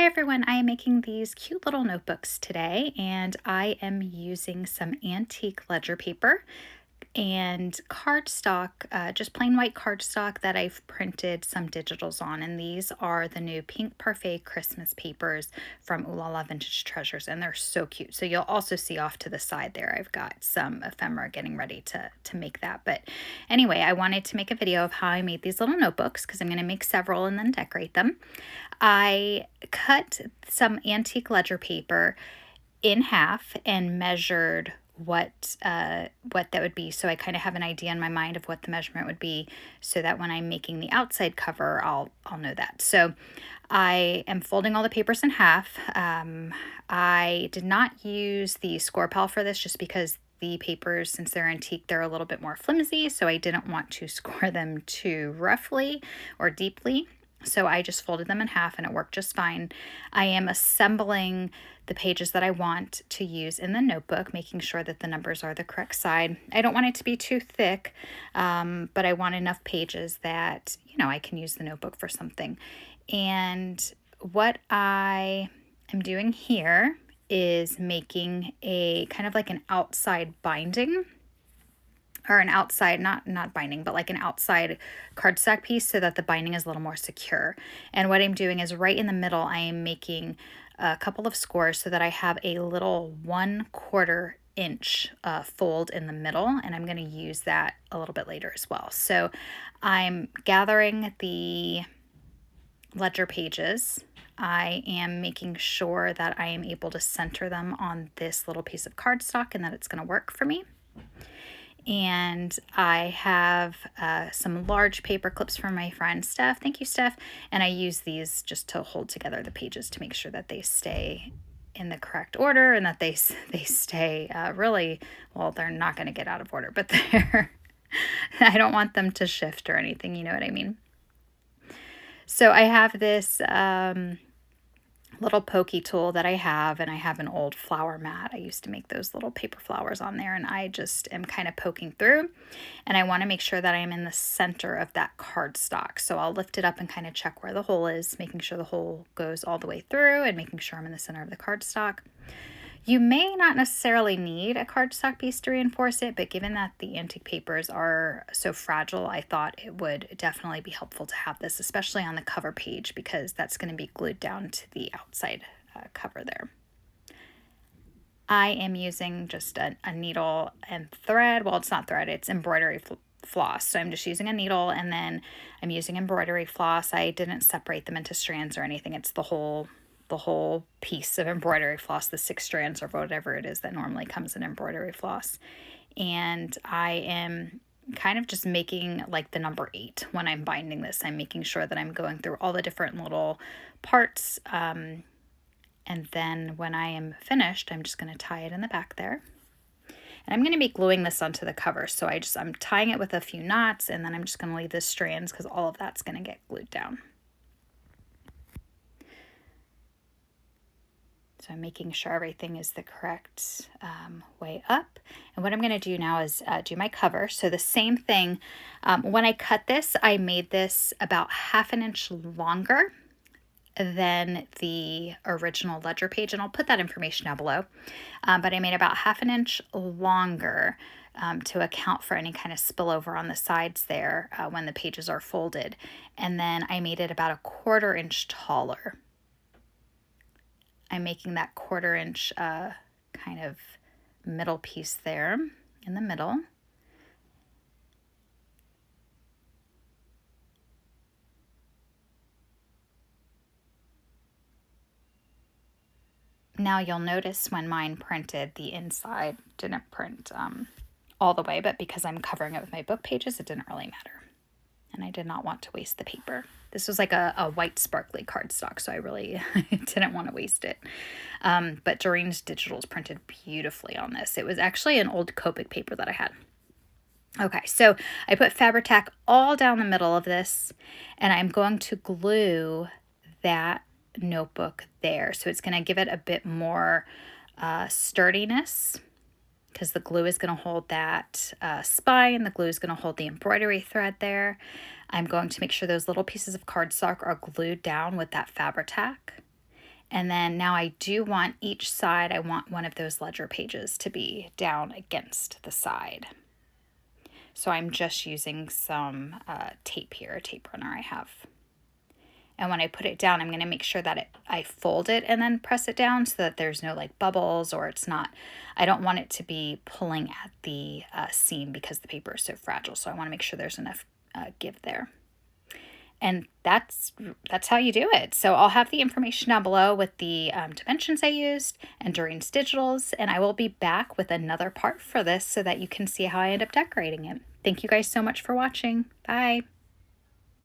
Hi everyone, I am making these cute little notebooks today and I am using some antique ledger paper and cardstock, just plain white cardstock that I've printed some digitals on, and these are the new Pink Parfait Christmas papers from OohLaLa Vintage Treasures, and they're so cute. So you'll also see off to the side there I've got some ephemera getting ready to make that. But anyway, I wanted to make a video of how I made these little notebooks because I'm going to make several and then decorate them. I cut some antique ledger paper in half and measured what that would be, so I kind of have an idea in my mind of what the measurement would be, so that when I'm making the outside cover I'll know that. So I am folding all the papers in half. I did not use the score pal for this just because the papers, since they're antique, they're a little bit more flimsy, so I didn't want to score them too roughly or deeply. So I just folded them in half and it worked just fine. I am assembling the pages that I want to use in the notebook, making sure that the numbers are the correct side. I don't want it to be too thick, but I want enough pages that, I can use the notebook for something. And what I am doing here is making a kind of like an outside binding, or an outside, not binding, but like an outside cardstock piece, so that the binding is a little more secure. And what I'm doing is right in the middle, I am making a couple of scores so that I have a little 1/4 inch fold in the middle, and I'm going to use that a little bit later as well. So I'm gathering the ledger pages. I am making sure that I am able to center them on this little piece of cardstock and that it's going to work for me. And I have some large paper clips from my friend Steph. Thank you, Steph. And I use these just to hold together the pages to make sure that they stay in the correct order and that they stay really, well, they're not going to get out of order, but they're, I don't want them to shift or anything, you know what I mean? So I have this little pokey tool that I have, and I have an old flower mat. I used to make those little paper flowers on there, and I just am kind of poking through, and I want to make sure that I'm in the center of that cardstock. So I'll lift it up and kind of check where the hole is, making sure the hole goes all the way through and making sure I'm in the center of the cardstock. You may not necessarily need a cardstock piece to reinforce it, but given that the antique papers are so fragile, I thought it would definitely be helpful to have this, especially on the cover page, because that's going to be glued down to the outside cover there. I am using just a needle and thread. Well, it's not thread, it's embroidery floss. So I'm just using a needle, and then I'm using embroidery floss. I didn't separate them into strands or anything. It's the whole piece of embroidery floss, the 6 strands or whatever it is that normally comes in embroidery floss. And I am kind of just making like the number 8 when I'm binding this. I'm making sure that I'm going through all the different little parts, and then when I am finished, I'm just going to tie it in the back there. And I'm going to be gluing this onto the cover, so I'm tying it with a few knots, and then I'm just going to leave the strands because all of that's going to get glued down. So I'm making sure everything is the correct way up. And what I'm going to do now is do my cover. So the same thing, when I cut this, I made this about 1/2 inch longer than the original ledger page. And I'll put that information down below. But I made about 1/2 inch longer to account for any kind of spillover on the sides there when the pages are folded. And then I made it about 1/4 inch taller. I'm making that 1/4 inch kind of middle piece there in the middle. Now you'll notice when mine printed, the inside didn't print all the way, but because I'm covering it with my book pages, it didn't really matter. And I did not want to waste the paper. This was like a white sparkly cardstock, so I really didn't want to waste it. But Doreen's digitals printed beautifully on this. It was actually an old Copic paper that I had. Okay, so I put Fabri-Tac all down the middle of this, and I'm going to glue that notebook there. So it's going to give it a bit more sturdiness, because the glue is going to hold that spine. The glue is going to hold the embroidery thread there. I'm going to make sure those little pieces of cardstock are glued down with that Fabri-Tac. And then now I do want each side, I want one of those ledger pages to be down against the side. So I'm just using some tape here, a tape runner I have. And when I put it down, I'm going to make sure that I fold it and then press it down so that there's no like bubbles, or it's not, I don't want it to be pulling at the seam because the paper is so fragile. So I want to make sure there's enough give there. And that's how you do it. So I'll have the information down below with the dimensions I used and Doreen's digitals, and I will be back with another part for this so that you can see how I end up decorating it. Thank you guys so much for watching. Bye.